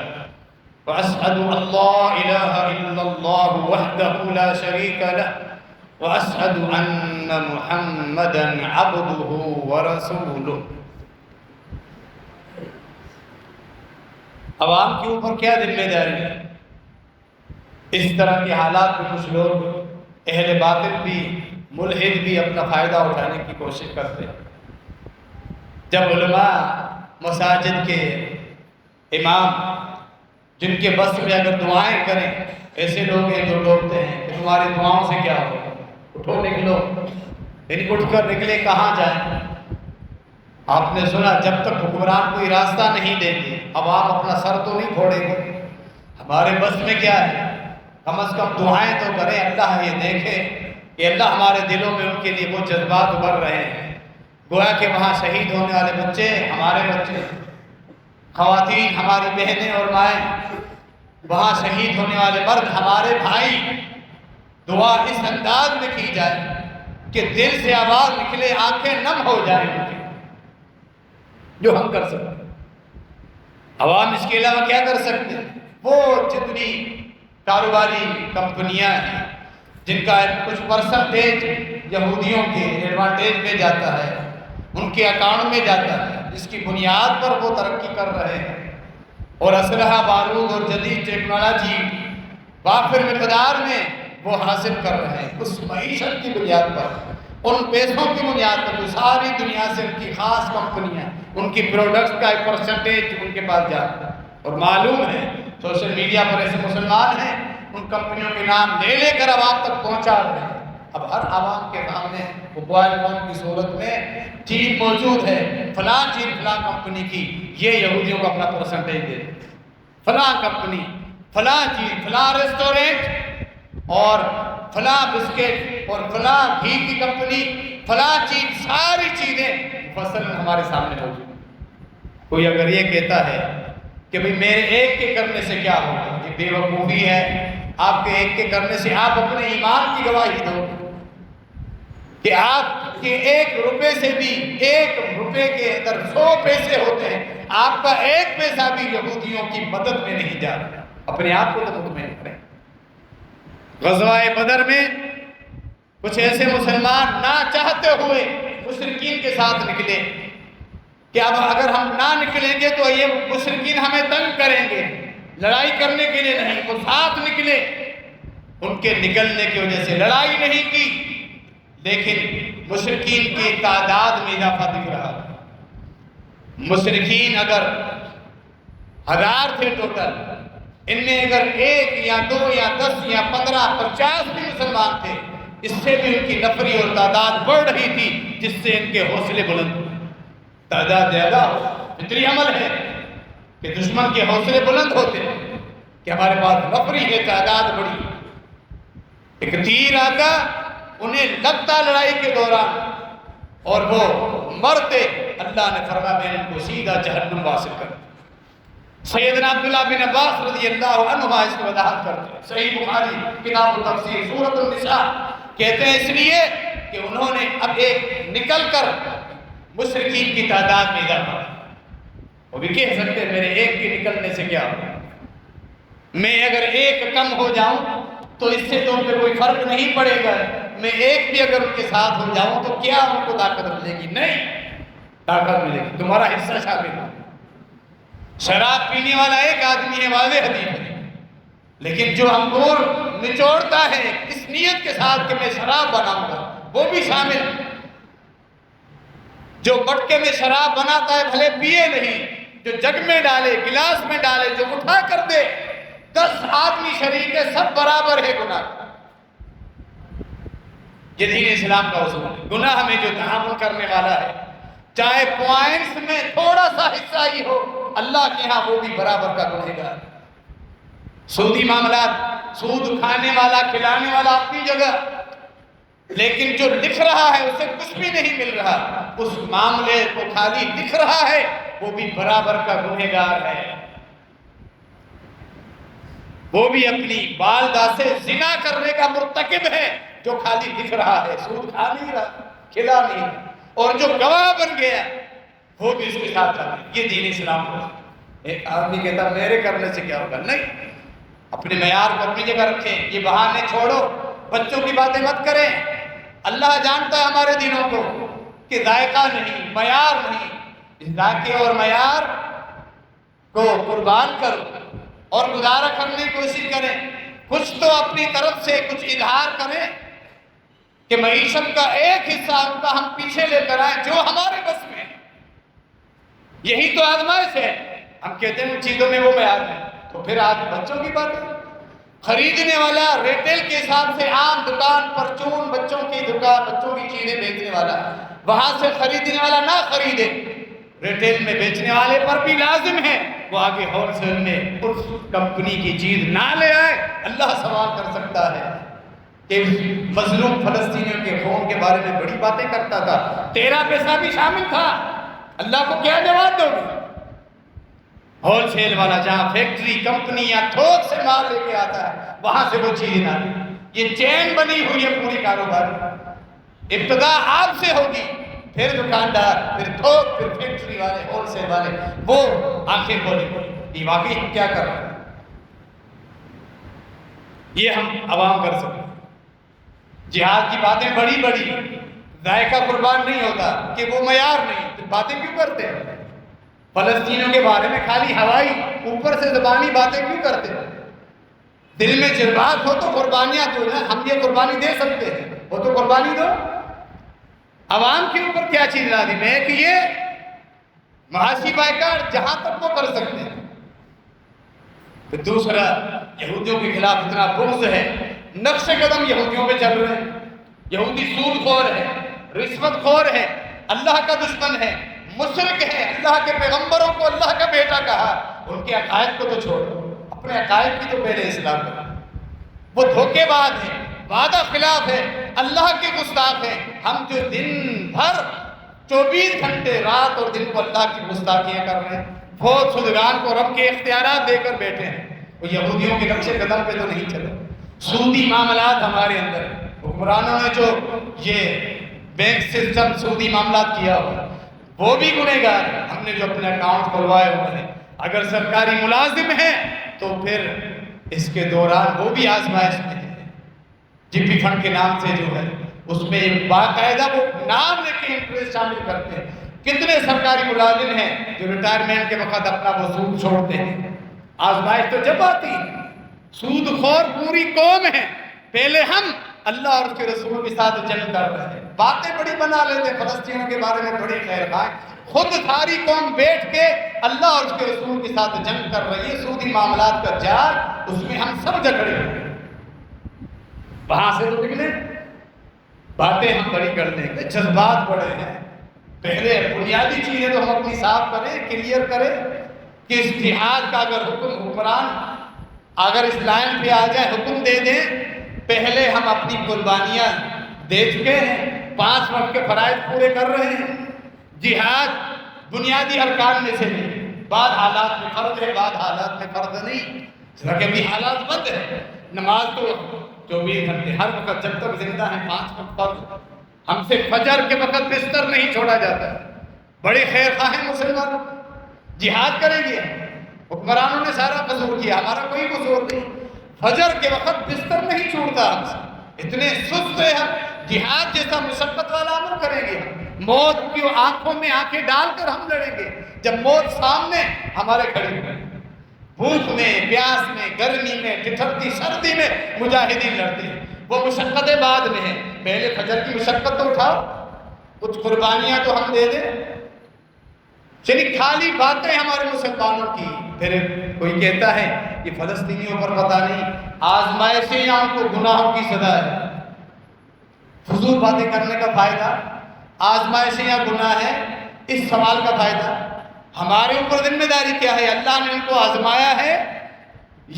Speaker 1: وأشهد أن لا إله إلا الله وحده لا شريك له وأشهد أن محمدًا عبده ورسوله۔ عوام کے اوپر کیا ذمہ داری ہے؟ اس طرح کے حالات میں کچھ لوگ اہل باطل بھی، ملحد بھی اپنا فائدہ اٹھانے کی کوشش کرتے ہیں۔ جب علماء مساجد کے امام جن کے بس میں اگر دعائیں کریں، ایسے لوگ ہیں جو ڈوبتے ہیں کہ تمہاری دعاؤں سے کیا ہوگا، اٹھو نکلو، یعنی اٹھ کر نکلے کہاں جائیں؟ آپ نے سنا جب تک حکمران کوئی راستہ نہیں دیں گے عوام اپنا سر تو نہیں پھوڑیں گے۔ ہمارے بس میں کیا ہے؟ کم از کم دعائیں تو کریں، اللہ یہ دیکھے کہ اللہ ہمارے دلوں میں ان کے لیے وہ جذبات ابھر رہے ہیں، گویا کہ وہاں شہید ہونے والے بچے ہمارے بچے، خواتین ہماری بہنیں اور مائیں، وہاں شہید ہونے والے مرد ہمارے بھائی۔ دعا اس انداز میں کی جائے کہ دل سے آواز نکلے، آنکھیں نم ہو جائیں ان کی، جو ہم کر سکتے ہیں۔ عوام اس کے علاوہ کیا کر سکتے ہیں؟ وہ جتنی کاروباری کمپنیاں ہیں جن کا کچھ پرسنٹیج یہودیوں کے ایڈوانٹیج میں جاتا ہے، ان کے اکاؤنٹ میں جاتا ہے، جس کی بنیاد پر وہ ترقی کر رہے ہیں اور اسلحہ، بارود اور جدید ٹیکنالوجی وافر مقدار میں وہ حاصل کر رہے ہیں، اس معیشت کی بنیاد پر، ان پیسوں کی بنیاد پر جو ساری دنیا سے ان کی خاص کمپنیاں، ان کی پروڈکٹس کا ایک پرسنٹیج ان کے پاس جاتا ہے۔ اور معلوم ہے سوشل میڈیا پر ایسے مسلمان ہیں ان کمپنیوں کے نام لے لے کر عوام تک پہنچا رہے ہیں۔ اب ہر عوام کے سامنے موبائل فون کی صورت میں چیز موجود ہے، فلاں چیز فلاں کمپنی کی، یہ یہودیوں کو اپنا پرسنٹیج دے، فلاں کمپنی، فلاں چیز، فلاں ریسٹورنٹ اور فلاں بسکٹ اور فلاں گھی کی کمپنی، فلاں چیز، ساری چیزیں مفصل میں ہمارے سامنے موجود ہیں۔ کوئی اگر یہ کہتا ہے کہ بھئی میرے ایک کے کرنے سے کیا ہوگا، یہ بے وقوفی ہے۔ آپ کے ایک کے کرنے سے آپ اپنے ایمان کی گواہی دو کہ آپ کے 1 روپے سے بھی 1 روپے کے اندر 100 پیسے ہوتے ہیں، آپ کا 1 پیسہ بھی یہودیوں کی مدد میں نہیں جا رہا۔ اپنے آپ کو تو مطمئن کریں۔ غزوہ بدر میں کچھ ایسے مسلمان نہ چاہتے ہوئے مشرکین کے ساتھ نکلے کہ اب اگر ہم نہ نکلیں گے تو یہ مشرکین ہمیں تنگ کریں گے، لڑائی کرنے کے لیے نہیں، وہ ساتھ نکلے۔ ان کے نکلنے کی وجہ سے لڑائی نہیں کی، لیکن مشرکین کی تعداد میں اضافہ دکھ رہا تھا۔ مشرکین اگر 1000 تھے ٹوٹل، ان میں اگر 1 یا 2 یا 10 یا 15 50 بھی مسلمان تھے، اس سے بھی ان کی نفری اور تعداد بڑھ رہی تھی، جس سے ان کے حوصلے بلند ہوئے۔ تعداد زیادہ ہو، فطری عمل ہے کہ دشمن کے حوصلے بلند ہوتے ہیں کہ ہمارے پاس نفری ہے، تعداد بڑی۔ ایک تیر آتا، انہیں لگتا لڑائی کے دوران اور وہ مرتے اللہ نے فرمایا میں ان کو سیدھا جہنم واصل کر دیا۔ سیدنا عبداللہ بن عباس رضی اللہ عنہ اس کی وضاحت کرتے ہیں، صحیح بخاری کتاب التفسیر سورۃ النساء، کہتے ہیں اس لیے کہ انہوں نے اب ایک نکل کر مشرکین کی تعداد میں اضافہ، وہ بھی کہہ سکتے ہیں میرے ایک کے نکلنے سے کیا ہو، میں اگر ایک کم ہو جاؤں تو اس سے تو ان پہ کوئی فرق نہیں پڑے گا، میں ایک بھی اگر ان کے ساتھ ہو جاؤں تو کیا ان کو طاقت ملے گی؟ نہیں، طاقت ملے گی، تمہارا حصہ شامل ہو۔ شراب پینے والا ایک آدمی ہے، واضح حدیث ہے، لیکن جو انگور نچوڑتا ہے اس نیت کے ساتھ کہ میں شراب بناؤں گا وہ بھی شامل۔ جو مٹکے میں شراب بناتا ہے بھلے پیے نہیں، جو جگ میں ڈالے، گلاس میں ڈالے، جو اٹھا کر دے، 10 آدمی شریک ہے، سب برابر ہے گناہ۔ یہ دین اسلام کا اصول ہے۔ گناہ میں جو تحمل کرنے والا ہے، چاہے پوائنٹس میں تھوڑا سا حصہ ہی ہو، اللہ کے ہاں وہ بھی برابر کا گنہگار۔ سودی معاملات، سود کھانے والا کھلانے والا اپنی جگہ، لیکن جو لکھ رہا ہے اسے کچھ بھی نہیں مل رہا، اس معاملے کو خالی لکھ رہا ہے، وہ بھی برابر کا گنہگار ہے۔ وہ بھی اپنی والدہ سے زنا کرنے کا مرتکب ہے جو خالی لکھ رہا ہے، سود کھا نہیں رہا، کھلا نہیں رہا، اور جو گواہ بن گیا وہ بھی اس کے ساتھ آتا ہے۔ یہ دین اسلام ہے۔ ایک آدمی کہتا میرے کرنے سے کیا ہوگا؟ نہیں، اپنے معیار کو اپنی جگہ رکھیں، یہ بہانے چھوڑو، بچوں کی باتیں مت کریں۔ اللہ جانتا ہے ہمارے دینوں کو کہ ذائقہ نہیں، معیار نہیں، اس ذائقے اور معیار کو قربان کرو اور گزارا کرنے کی کوشش کریں، کچھ تو اپنی طرف سے کچھ اظہار کریں کہ معیشت کا ایک حصہ ان کا ہم پیچھے لے کر آئیں جو ہمارے بس میں ہے۔ یہی تو آزمائش ہے۔ ہم کہتے ہیں ان چیزوں میں وہ معیار ہے، تو پھر آج بچوں کی بات ہے، خریدنے والا ریٹیل کے حساب سے عام دکان پرچون بچوں کی دکان، بچوں کی چیزیں بیچنے والا وہاں سے خریدنے والا نہ خریدے، ریٹیل میں بیچنے والے پر بھی لازم ہے وہ آگے ہول سیل میں اس کمپنی کی چیز نہ لے آئے۔ اللہ سوال کر سکتا ہے کہ مظلوم فلسطینیوں کے خون کے بارے میں بڑی باتیں کرتا تھا، تیرا پیسہ بھی شامل تھا، اللہ کو کیا جواب دو گے؟ ہول سیل والا جہاں فیکٹری کمپنی یا تھوک سے مال لے کے آتا ہے وہاں سے وہ چیزیں نہ لے۔ یہ چین بنی ہوئی ہے پوری کاروبار، ابتدا آپ سے ہوگی، پھر دکاندار، پھر تھوک، پھر فیکٹری والے، ہول سیل والے، وہ آخر بولے یہ واقعی ہم کیا کر رہے ہیں؟ یہ ہم عوام کر سکتے ہیں۔ جہاد کی باتیں بڑی بڑی، ذائقہ قربان نہیں ہوتا کہ وہ معیار نہیں، تو باتیں کیوں کرتے ہیں؟ فلسطینیوں کے بارے میں خالی ہوائی اوپر سے زبانی باتیں کیوں کرتے ہیں؟ دل میں جذبات ہو تو قربانیاں دو نا، ہم یہ قربانی دے سکتے ہیں، وہ تو قربانی دو۔ عوام کے اوپر کیا چیز لازم ہے کہ یہ معاشی بائیکاٹ جہاں تک وہ کر سکتے ہیں۔ پھر دوسرا، یہودیوں کے خلاف اتنا بغض ہے، نقش قدم یہودیوں پہ چل رہے ہیں۔ یہودی سود خور ہے، رشوت خور ہے، اللہ کا دشمن ہے، مشرک ہے، اللہ کے پیغمبروں کو اللہ کا بیٹا کہا، ان کے عقائد کو تو چھوڑو، اپنے عقائد کی تو پہلے اصلاح کرو۔ وہ دھوکے باز ہے، وعدہ خلاف ہے، اللہ کے گستاخ ہے۔ ہم جو دن بھر 24 گھنٹے رات اور دن کو اللہ کی گستاخیاں کر رہے ہیں، بہت سودگان کو رب کے اختیارات دے کر بیٹھے ہیں، وہ یہودیوں کے نقش قدم پہ تو نہیں چلے۔ سودی معاملات ہمارے اندر ہیں، حکمرانوں نے جو یہ بینک سسٹم سودی معاملات کیا ہوا وہ بھی گنہگار ہے۔ ہم نے جو اپنے اکاؤنٹ کھلوائے ہوئے ہیں، اگر سرکاری ملازم ہیں تو پھر اس کے دوران وہ بھی آزمائش میں ہے۔ جی پی فنڈ کے نام سے جو ہے اس میں باقاعدہ وہ نام لے کے انٹرسٹ شامل کرتے ہیں۔ کتنے سرکاری ملازم ہیں جو ریٹائرمنٹ کے وقت اپنا وہ سود چھوڑتے ہیں؟ آزمائش تو جب آتی ہے، سود خور پوری قوم ہے، پہلے ہم اللہ اور اس کے رسول کے ساتھ جنگ کر رہے ہیں، باتیں بڑی بنا لیتے ہیں، فلسطینوں کے بارے میں بڑی خیر خواہ، خود ساری قوم بیٹھ کے اللہ اور اس کے رسول کے ساتھ جنگ کر رہی ہے۔ سودی معاملات کا جال، اس میں ہم سب جھگڑے ہیں، وہاں سے تو نکلے، باتیں ہم بڑی کر لیں گے، جذبات بڑے ہیں۔ پہلے بنیادی چیزیں تو ہم اپنی صاف کریں، کلیئر کریں کہ اس جہاد کا اگر حکمران اگر اس لائن پہ آ جائے، حکم دے دیں، پہلے ہم اپنی قربانیاں دے چکے ہیں، 5 وقت کے فرائض پورے کر رہے ہیں. جہاد بنیادی ارکان میں سے نہیں، بعض حالات میں فرض ہے، بعض حالات میں فرض نہیں. کہ بھی حالات بند ہے. نماز تو 24 گھنٹے ہر وقت جب تک زندہ ہیں 5 وقت فرض. ہم سے فجر کے وقت بستر نہیں چھوڑا جاتا. بڑے خیر خواہ ہیں مسلمان، جہاد کریں گے. حکمرانوں نے سارا قصور کیا، ہمارا کوئی قصور نہیں. فجر کے وقت بستر نہیں چھوڑتا ہم سے. اتنے سست ہیں ہم، جہاد جیسا مشقت والا عمل کریں گے. موت کی آنکھوں میں آنکھیں ڈال کر ہم لڑیں گے. جب موت سامنے ہمارے کھڑی ہوئی، بھوک میں، پیاس میں، گرمی میں، ٹھٹھرتی سردی میں مجاہدین لڑتے ہیں. وہ مشقتیں بعد میں ہیں، پہلے فجر کی مشقت تو اٹھاؤ، کچھ قربانیاں تو ہم دے دیں. چلیے خالی باتیں ہمارے مسلمانوں کی. پھر کوئی کہتا ہے کہ فلسطینیوں پر پتہ نہیں آزمائشیں یا ان کو گناہوں کی سزا ہے. فضول باتیں کرنے کا فائدہ، آزمائشیں یا گناہ ہے، اس سوال کا فائدہ. ہمارے اوپر ذمہ داری کیا ہے؟ اللہ نے ان کو آزمایا ہے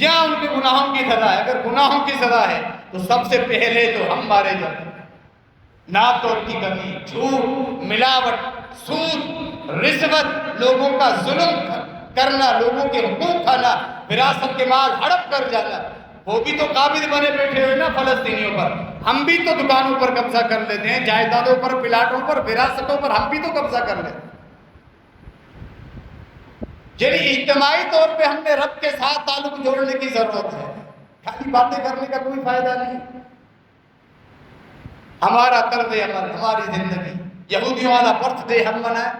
Speaker 1: یا ان کے گناہوں کی سزا ہے؟ اگر گناہوں کی سزا ہے تو سب سے پہلے تو ہم مارے جاتے ہیں. ناپ توڑ کی کمی، جھوٹ، ملاوٹ، سود، رشوت، لوگوں کا ظلم کرنا، لوگوں کے حقوق کھانا، وراثت کے مال ہڑپ کر جانا. وہ بھی تو قابض بنے بیٹھے ہوئے نا فلسطینیوں پر. ہم بھی تو دکانوں پر قبضہ کر لیتے ہیں، جائیدادوں پر، پلاٹوں پر، وراثتوں پر ہم بھی تو قبضہ کر لیتے ہیں. یعنی اجتماعی طور پہ ہم نے رب کے ساتھ تعلق جوڑنے کی ضرورت ہے. خالی باتیں کرنے کا کوئی فائدہ نہیں. ہمارا طرز عمل، ہماری زندگی، یہودیوں والا برتھ ڈے ہم منائیں،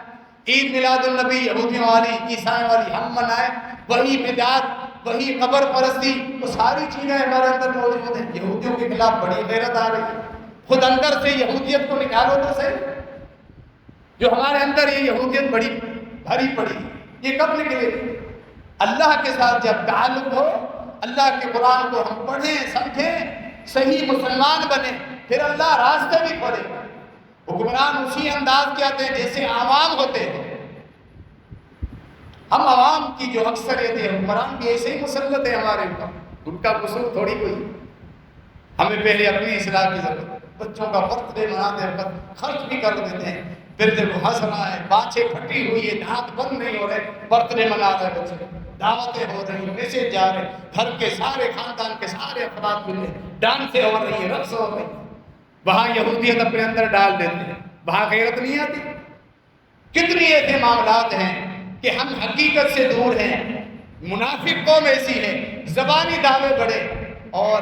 Speaker 1: عید میلاد النبی یہودیوں والی، عیسائیوں والی ہم منائیں، وہی بدعت، وہی قبر پرستی، وہ ساری چیزیں ہمارے اندر موجود ہیں. یہودیوں کے خلاف بڑی غیرت آ رہی ہے. خود اندر سے یہودیت کو نکالو تو صحیح. جو ہمارے اندر یہ یہودیت بڑی بھری پڑی، یہ کب نکلے؟ اللہ کے ساتھ جب تعلق ہو، اللہ کے قرآن کو ہم پڑھیں، سمجھیں، صحیح مسلمان بنیں، پھر اللہ راستے بھی کھولے. حکمران اسی انداز کے آتے ہیں جیسے عوام ہوتے ہیں. ہم عوام کی جو اکثریت ہے، حکمران بھی ایسے ہی مسلط ہے ہمارے اوپر. ان کا قصور تھوڑی کوئی. ہمیں پہلے اپنی اصلاح کی ضرورت. بچوں کا برتھ ڈے مناتے وقت خرچ بھی کر دیتے ہیں، پھر دیکھو ہنس رہا ہے، بانچیں پھٹی ہوئی ہے، دانت بند نہیں ہو رہے، برتھ ڈے منا رہے بچے، دعوتیں ہو رہی ہیں، میسج جا رہے ہیں، گھر کے سارے خاندان کے سارے افراد ملے، ڈانسیں ہو رہی ہیں، رقص ہو رہی ہیں. وہاں یہودیت اپنے اندر ڈال دیتے ہیں، وہاں غیرت نہیں آتی. کتنی ایسے معاملات ہیں کہ ہم حقیقت سے دور ہیں. منافق قوم ایسی ہے، زبانی دعوے بڑے، اور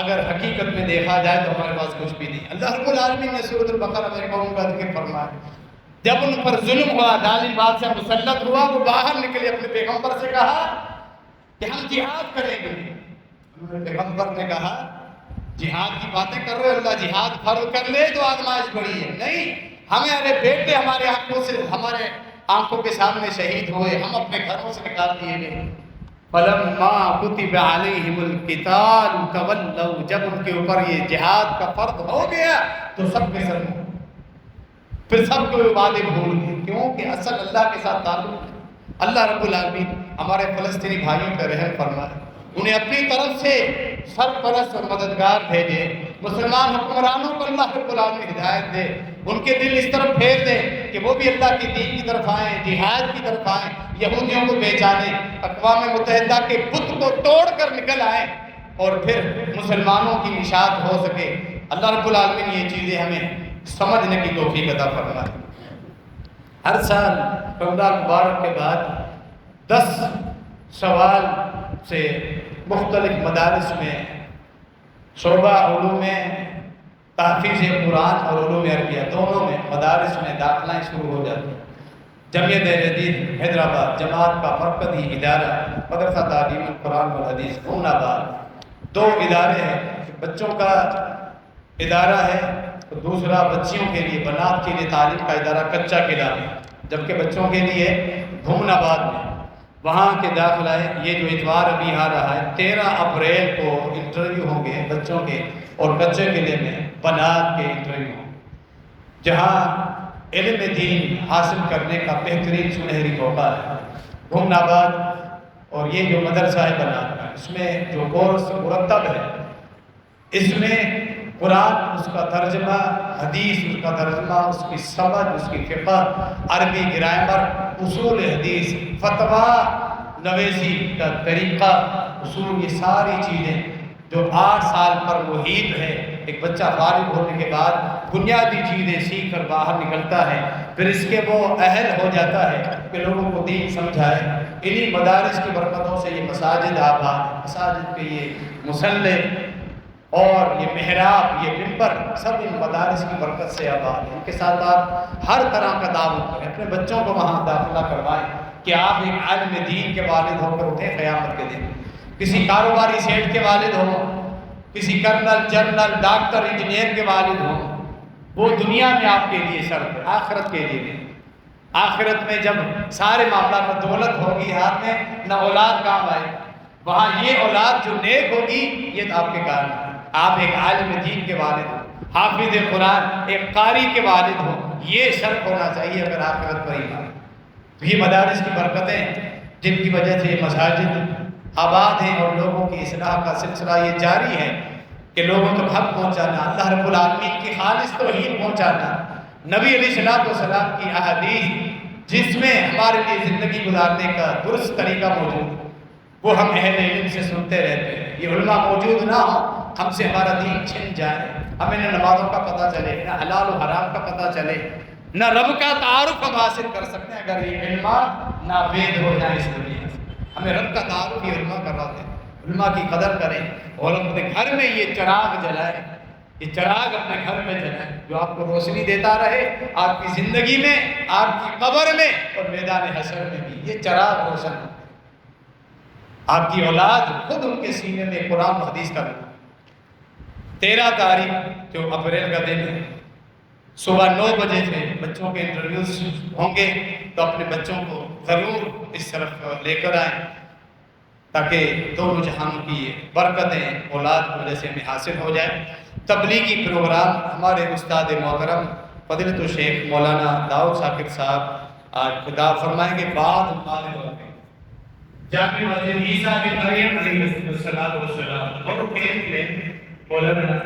Speaker 1: اگر حقیقت میں دیکھا جائے تو ہمارے پاس کچھ بھی نہیں. اللہ رب العالمین نے سورۃ البقرہ میں قوم کا ذکر فرمایا. جب ان پر ظلم ہوا، ظالم بادشاہ مسلط ہوا، وہ باہر نکلے، اپنے پیغمبر سے کہا کہ ہم جہاد کریں گے. پیغمبر نے کہا جہاد کی باتیں کر رہے ہو، اللہ جہاد فرض کر لے تو آزمائش بڑی ہے. نہیں، ہمیں ارے بیٹے ہمارے آنکھوں سے، ہمارے آنکھوں کے سامنے شہید ہوئے، ہم اپنے گھروں سے نکال دیے گئے. فَلَمَّا كُتِبَ عَلَيْهِمُ الْقِتَالُ تَوَلَّوْا، جب ان کے اوپر یہ جہاد کا فرض ہو گیا تو سب کے سب، پھر سب کو وعدے بھول گئے. کیوں کہ اصل اللہ کے ساتھ تعلق ہے. اللہ رب العالمین ہمارے فلسطینی بھائیوں پہ رحم فرمائے، انہیں اپنی طرف سے سرپرست اور مددگار بھیجے. مسلمان حکمرانوں کو اللہ رب العالمین ہدایت دے، ان کے دل اس طرف پھیر دے کہ وہ بھی اللہ کی دین کی طرف آئیں، جہاد کی طرف آئیں، یہودیوں کو پہچانیں، اقوام متحدہ کے بت کو توڑ کر نکل آئیں، اور پھر مسلمانوں کی نشاط ہو سکے. اللہ رب العالمین یہ چیزیں ہمیں سمجھنے کی توفیق عطا فرمائے. ہر سال رمضان مبارک کے بعد 10 شوال سے مختلف مدارس میں شعبہ علوم تحفیظ قرآن اور علوم عربیہ دونوں میں مدارس میں داخلہ شروع ہو جاتی ہیں. جمعیت اہل حدیث حیدرآباد جماعت کا مرکزی ادارہ مدرسہ تعلیم القرآن والحدیث خون آباد 2 ادارے ہیں. بچوں کا ادارہ ہے، دوسرا بچیوں کے لیے، بنات کے لیے تعلیم کا ادارہ کچا قلعہ میں، جبکہ بچوں کے لیے بھون آباد میں. وہاں کے داخلہ ہے. یہ جو اتوار ابھی آ رہا ہے 13 اپریل کو انٹرویو ہوں گے بچوں کے، اور کچے قلعے میں بنات کے انٹرویو ہوں گے، جہاں علم دین حاصل کرنے کا بہترین سنہری موقع ہے. بھون آباد اور یہ جو مدرسہ ہے بنات کا، اس میں جو کورس مرتب ہے، اس میں قرآن اس کا ترجمہ، حدیث اس کا ترجمہ، اس کی سمجھ، اس کی فقہ، عربی گرامر، اصول حدیث، فتویٰ نویسی کا طریقہ، اصول، یہ ساری چیزیں جو 8 سال پر محیط ہے۔ ایک بچہ فارغ ہونے کے بعد بنیادی چیزیں سیکھ کر باہر نکلتا ہے، پھر اس کے وہ اہل ہو جاتا ہے کہ لوگوں کو دین سمجھائے۔ انہی مدارس کی برکتوں سے یہ مساجد آباد، مساجد کے یہ مصلی اور یہ محراب، یہ ممبر، سب ان مدارس کی برکت سے آباد ہیں۔ ان کے ساتھ آپ ہر طرح کا دعوت کریں، اپنے بچوں کو وہاں داخلہ کروائیں کہ آپ ایک عالم دین کے والد ہو کر اٹھیں قیامت کے دن۔ کسی کاروباری سیٹ کے والد ہوں، کسی کرنل، جنرل، ڈاکٹر، انجینئر کے والد ہوں، وہ دنیا میں آپ کے لیے شرط ہے، آخرت کے لیے نہیں۔ آخرت میں جب سارے معاملات میں دولت ہوگی ہاتھ میں، نہ اولاد کام آئے، وہاں یہ اولاد جو نیک ہوگی یہ آپ کے کام ہے۔ آپ ایک عالم دین کے والد ہو، حافظ قرآن، ایک قاری کے والد ہو، یہ شرط ہونا چاہیے اگر آخرت پر ایمان۔ تو یہ مدارس کی برکتیں جن کی وجہ سے یہ مساجد آباد ہیں اور لوگوں کی اصلاح کا سلسلہ یہ جاری ہے کہ لوگوں تک حق پہنچانا، اللہ رب العالمین کی خالص توحید پہنچانا، نبی علیہ السلام کی احادیث جس میں ہمارے لیے زندگی گزارنے کا درست طریقہ موجود ہے، وہ ہم اہل علم سے سنتے رہتے ہیں۔ یہ علماء موجود نہ ہو، ہم سے ہمارا دین چھن جائے، ہمیں نہ نمازوں کا پتہ چلے، نہ حلال و حرام کا پتہ چلے، نہ رب کا تعارف ہم حاصل کر سکتے ہیں اگر یہ علماء ناپید ہو جائیں اس دنیا سے۔ ہمیں رب کا تعارف یہ علماء کراتے ہیں، علماء کی قدر کریں اور اپنے گھر میں یہ چراغ جلائیں، یہ چراغ اپنے گھر میں جلائیں جو آپ کو روشنی دیتا رہے آپ کی زندگی میں، آپ کی قبر میں اور میدان حشر میں بھی یہ چراغ روشن ہو۔ آپ کی اولاد خود ان کے سینے میں قرآن و حدیث کا بھی۔ 13 تاریخ جو اپریل کا دن ہے، صبح 9 بجے سے بچوں کے انٹرویوز ہوں گے، تو اپنے بچوں کو ضرور اس طرف لے کر آئیں تاکہ دونوں جہانوں کی برکتیں اولاد کی وجہ سے ہمیں حاصل ہو جائیں۔ تبلیغی پروگرام ہمارے استاد محترم فضیلت الشیخ مولانا داؤد شاکر صاحب آج خطاب فرمائیں گے۔ بعد جامع مسجد عیسیٰ بن مریم علیہ السلام اور مولانا